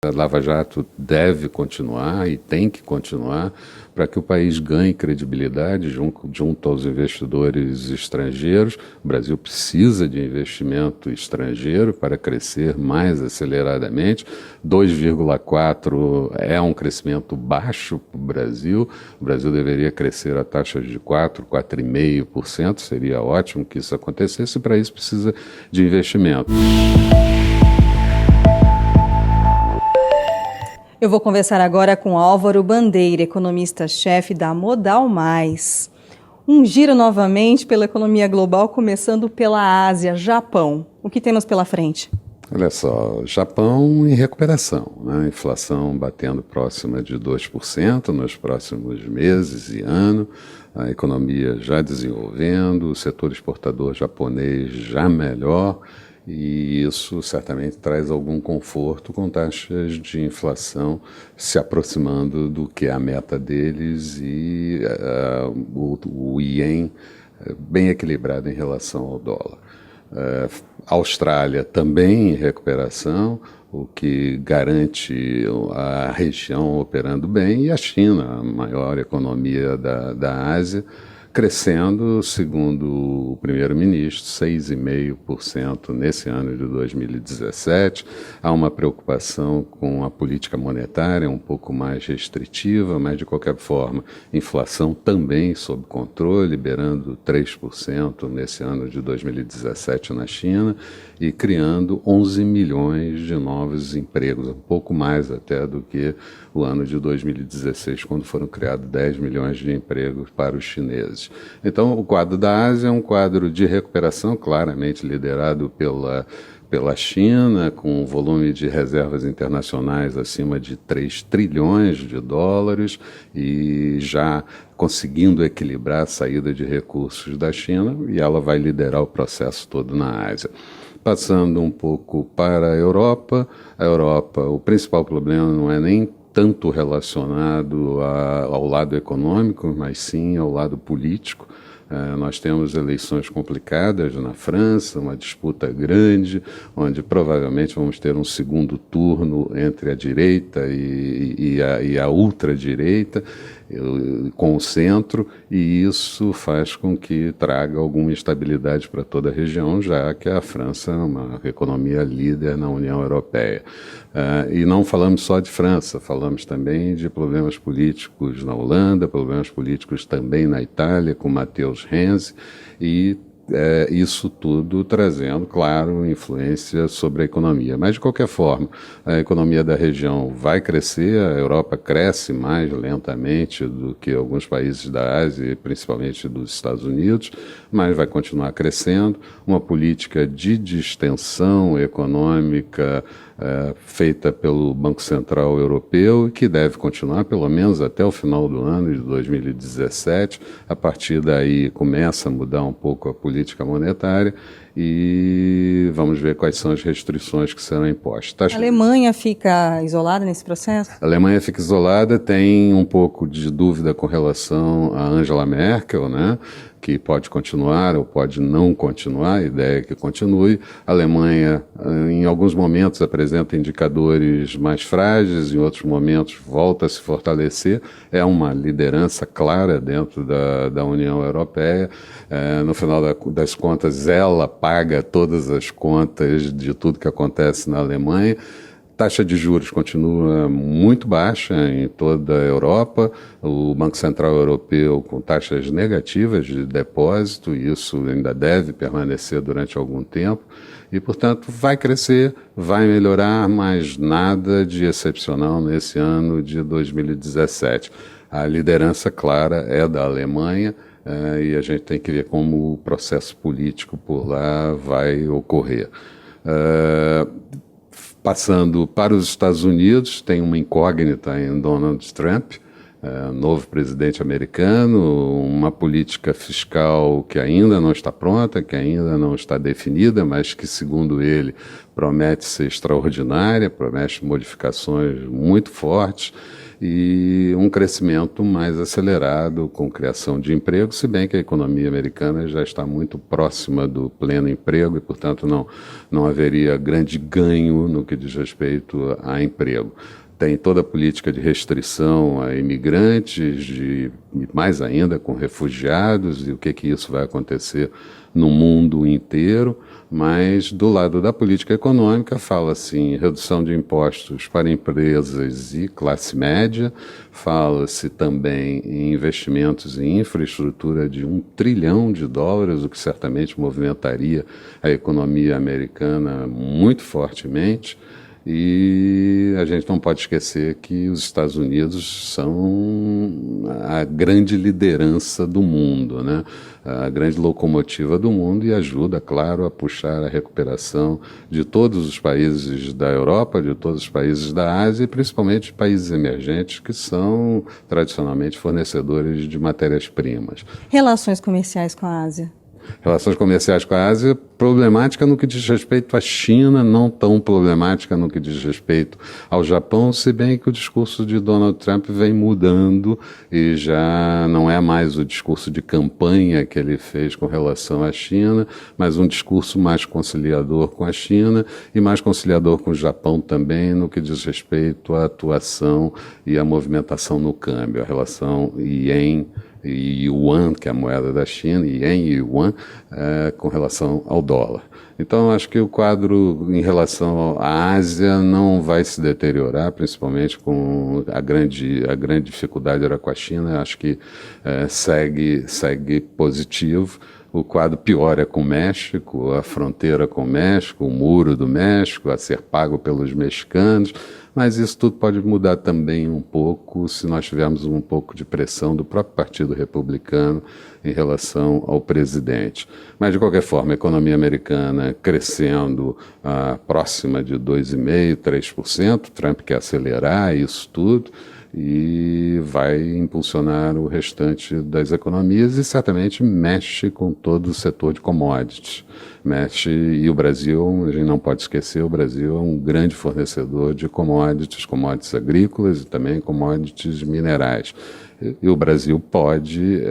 A Lava Jato deve continuar e tem que continuar para que o país ganhe credibilidade junto aos investidores estrangeiros. O Brasil precisa de investimento estrangeiro para crescer mais aceleradamente. 2,4 é um crescimento baixo para o Brasil. O Brasil deveria crescer a taxas de 4,5%. Seria ótimo que isso acontecesse, e para isso precisa de investimento. Eu vou conversar agora com Álvaro Bandeira, economista-chefe da Modal Mais. Um giro novamente pela economia global, começando pela Ásia, Japão. O que temos pela frente? Olha só, Japão em recuperação, né? Inflação batendo próxima de 2% nos próximos meses e ano, a economia já desenvolvendo, o setor exportador japonês já melhor, e isso certamente traz algum conforto com taxas de inflação se aproximando do que é a meta deles e o ien bem equilibrado em relação ao dólar. A Austrália também em recuperação, o que garante a região operando bem, e a China, a maior economia da Ásia, crescendo, segundo o primeiro-ministro, 6,5% nesse ano de 2017. Há uma preocupação com a política monetária um pouco mais restritiva, mas, de qualquer forma, inflação também sob controle, liberando 3% nesse ano de 2017 na China e criando 11 milhões de novos empregos, um pouco mais até do que o ano de 2016, quando foram criados 10 milhões de empregos para os chineses. Então, o quadro da Ásia é um quadro de recuperação, claramente liderado pela China, com um volume de reservas internacionais acima de 3 trilhões de dólares e já conseguindo equilibrar a saída de recursos da China, e ela vai liderar o processo todo na Ásia. Passando um pouco para a Europa, o principal problema não é nem tanto relacionado ao lado econômico, mas sim ao lado político. Nós temos eleições complicadas na França, uma disputa grande, onde provavelmente vamos ter um segundo turno entre a direita e a ultradireita, com o centro, e isso faz com que traga alguma instabilidade para toda a região, já que a França é uma economia líder na União Europeia. E não falamos só de França, falamos também de problemas políticos na Holanda, problemas políticos também na Itália, com Matteo Renzi, e isso tudo trazendo, claro, influência sobre a economia. Mas, de qualquer forma, a economia da região vai crescer, a Europa cresce mais lentamente do que alguns países da Ásia, principalmente dos Estados Unidos, mas vai continuar crescendo. Uma política de distensão econômica feita pelo Banco Central Europeu, e que deve continuar pelo menos até o final do ano de 2017. A partir daí começa a mudar um pouco a política monetária e vamos ver quais são as restrições que serão impostas. A Alemanha fica isolada nesse processo? A Alemanha fica isolada, tem um pouco de dúvida com relação a Angela Merkel, né? Que pode continuar ou pode não continuar, a ideia é que continue. A Alemanha, em alguns momentos, apresenta indicadores mais frágeis, em outros momentos volta a se fortalecer. É uma liderança clara dentro da União Europeia. No final das contas, ela paga todas as contas de tudo que acontece na Alemanha. Taxa de juros continua muito baixa em toda a Europa, o Banco Central Europeu com taxas negativas de depósito, e isso ainda deve permanecer durante algum tempo, e, portanto, vai crescer, vai melhorar, mas nada de excepcional nesse ano de 2017. A liderança clara é da Alemanha, e a gente tem que ver como o processo político por lá vai ocorrer. Passando para os Estados Unidos, tem uma incógnita em Donald Trump, novo presidente americano, uma política fiscal que ainda não está pronta, que ainda não está definida, mas que, segundo ele, promete ser extraordinária, promete modificações muito fortes, e um crescimento mais acelerado com criação de emprego, se bem que a economia americana já está muito próxima do pleno emprego e, portanto, não haveria grande ganho no que diz respeito a emprego. Tem toda a política de restrição a imigrantes, e mais ainda com refugiados, e o que isso vai acontecer no mundo inteiro, mas do lado da política econômica fala-se em redução de impostos para empresas e classe média, fala-se também em investimentos em infraestrutura de US$ 1 trilhão, o que certamente movimentaria a economia americana muito fortemente. E a gente não pode esquecer que os Estados Unidos são a grande liderança do mundo, né? A grande locomotiva do mundo e ajuda, claro, a puxar a recuperação de todos os países da Europa, de todos os países da Ásia e principalmente países emergentes que são tradicionalmente fornecedores de matérias-primas. Relações comerciais com a Ásia. Relações comerciais com a Ásia, problemática no que diz respeito à China, não tão problemática no que diz respeito ao Japão, se bem que o discurso de Donald Trump vem mudando e já não é mais o discurso de campanha que ele fez com relação à China, mas um discurso mais conciliador com a China e mais conciliador com o Japão também no que diz respeito à atuação e à movimentação no câmbio, a relação ien e yuan, que é a moeda da China, ien e yuan, com relação ao dólar. Então, acho que o quadro em relação à Ásia não vai se deteriorar, principalmente com a grande dificuldade era com a China, acho que segue positivo. O quadro pior é com o México, a fronteira com o México, o muro do México a ser pago pelos mexicanos, mas isso tudo pode mudar também um pouco se nós tivermos um pouco de pressão do próprio Partido Republicano em relação ao presidente. Mas, de qualquer forma, a economia americana crescendo próxima de 2,5%, 3%, Trump quer acelerar isso tudo, e vai impulsionar o restante das economias e certamente mexe com todo o setor de commodities. E o Brasil, a gente não pode esquecer, o Brasil é um grande fornecedor de commodities agrícolas e também commodities minerais. E o Brasil pode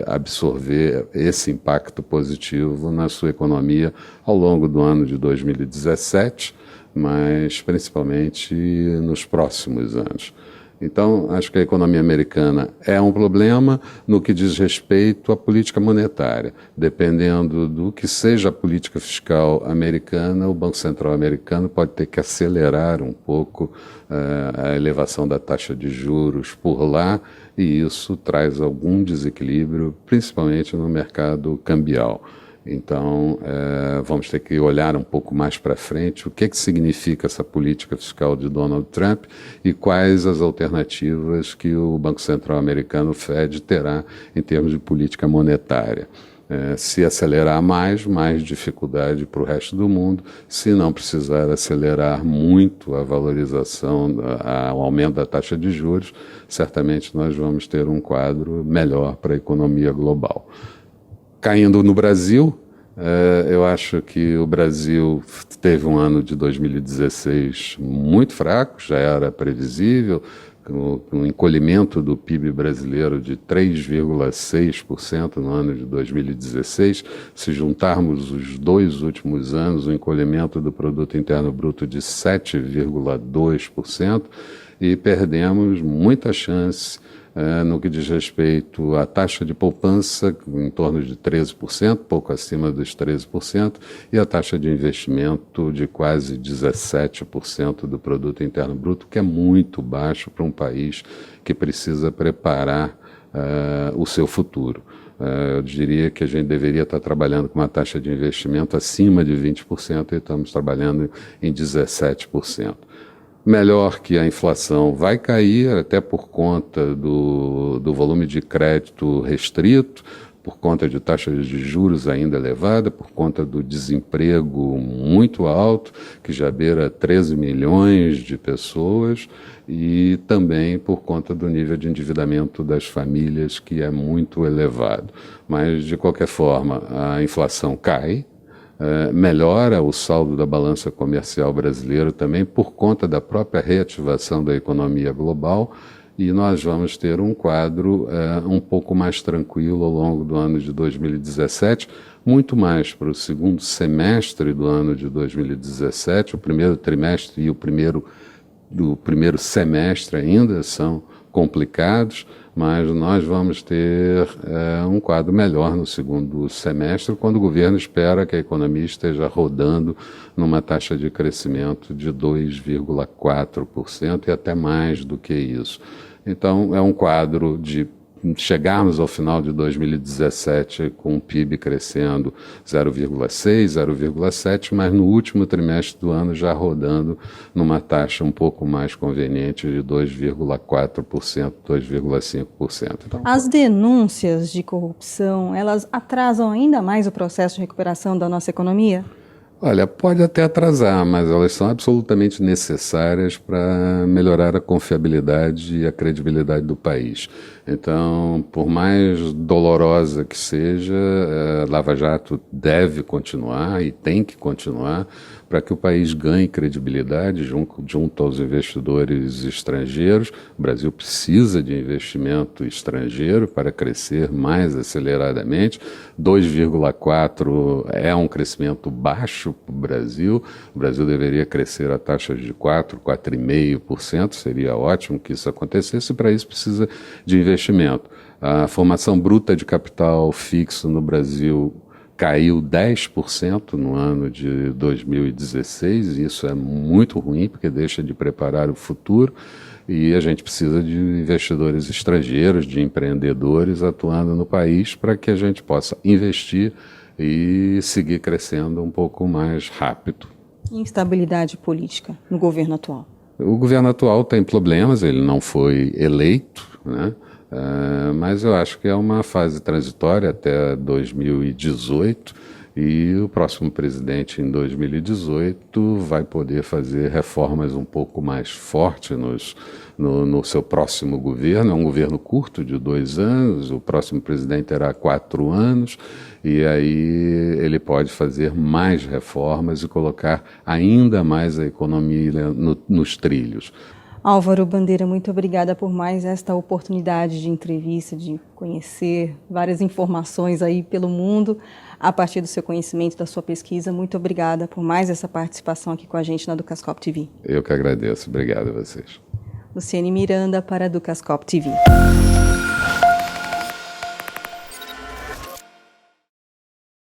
absorver esse impacto positivo na sua economia ao longo do ano de 2017, mas principalmente nos próximos anos. Então, acho que a economia americana é um problema no que diz respeito à política monetária. Dependendo do que seja a política fiscal americana, o Banco Central americano pode ter que acelerar um pouco a elevação da taxa de juros por lá, e isso traz algum desequilíbrio, principalmente no mercado cambial. Então, vamos ter que olhar um pouco mais para frente o que significa essa política fiscal de Donald Trump e quais as alternativas que o Banco Central americano, o Fed, terá em termos de política monetária. Se acelerar mais dificuldade para o resto do mundo. Se não precisar acelerar muito a valorização, o aumento da taxa de juros, certamente nós vamos ter um quadro melhor para a economia global. Caindo no Brasil, eu acho que o Brasil teve um ano de 2016 muito fraco, já era previsível, com um encolhimento do PIB brasileiro de 3,6% no ano de 2016. Se juntarmos os 2 últimos anos, o encolhimento do Produto Interno Bruto de 7,2%, e perdemos muita chance no que diz respeito à taxa de poupança, em torno de 13%, pouco acima dos 13%, e a taxa de investimento de quase 17% do Produto Interno Bruto, que é muito baixo para um país que precisa preparar o seu futuro. Eu diria que a gente deveria estar trabalhando com uma taxa de investimento acima de 20% e estamos trabalhando em 17%. Melhor que a inflação vai cair, até por conta do volume de crédito restrito, por conta de taxas de juros ainda elevada, por conta do desemprego muito alto, que já beira 13 milhões de pessoas, e também por conta do nível de endividamento das famílias, que é muito elevado. Mas, de qualquer forma, a inflação cai, melhora o saldo da balança comercial brasileira também por conta da própria reativação da economia global, e nós vamos ter um quadro um pouco mais tranquilo ao longo do ano de 2017, muito mais para o segundo semestre do ano de 2017, o primeiro trimestre e o primeiro semestre ainda são complicados, mas nós vamos ter um quadro melhor no segundo semestre, quando o governo espera que a economia esteja rodando numa taxa de crescimento de 2,4% e até mais do que isso. Então, é um quadro de chegarmos ao final de 2017 com o PIB crescendo 0,6, 0,7, mas no último trimestre do ano já rodando numa taxa um pouco mais conveniente de 2,4%, 2,5%. Então, as denúncias de corrupção, elas atrasam ainda mais o processo de recuperação da nossa economia? olha, pode até atrasar, mas elas são absolutamente necessárias para melhorar a confiabilidade e a credibilidade do país. Então, por mais dolorosa que seja, Lava Jato deve continuar e tem que continuar para que o país ganhe credibilidade junto aos investidores estrangeiros. O Brasil precisa de investimento estrangeiro para crescer mais aceleradamente. 2,4 é um crescimento baixo para o Brasil. O Brasil deveria crescer a taxas de 4, 4,5%. Seria ótimo que isso acontecesse, e para isso precisa de investimento. A formação bruta de capital fixo no Brasil caiu 10% no ano de 2016, e isso é muito ruim, porque deixa de preparar o futuro, e a gente precisa de investidores estrangeiros, de empreendedores atuando no país para que a gente possa investir e seguir crescendo um pouco mais rápido. Instabilidade política no governo atual? O governo atual tem problemas, ele não foi eleito, né? Mas eu acho que é uma fase transitória até 2018, e o próximo presidente em 2018 vai poder fazer reformas um pouco mais fortes no seu próximo governo. É um governo curto, de 2 anos, o próximo presidente terá 4 anos, e aí ele pode fazer mais reformas e colocar ainda mais a economia nos trilhos. Álvaro Bandeira, muito obrigada por mais esta oportunidade de entrevista, de conhecer várias informações aí pelo mundo a partir do seu conhecimento, da sua pesquisa. Muito obrigada por mais essa participação aqui com a gente na Ducascope TV. Eu que agradeço. Obrigado a vocês. Luciane Miranda para a Ducascope TV.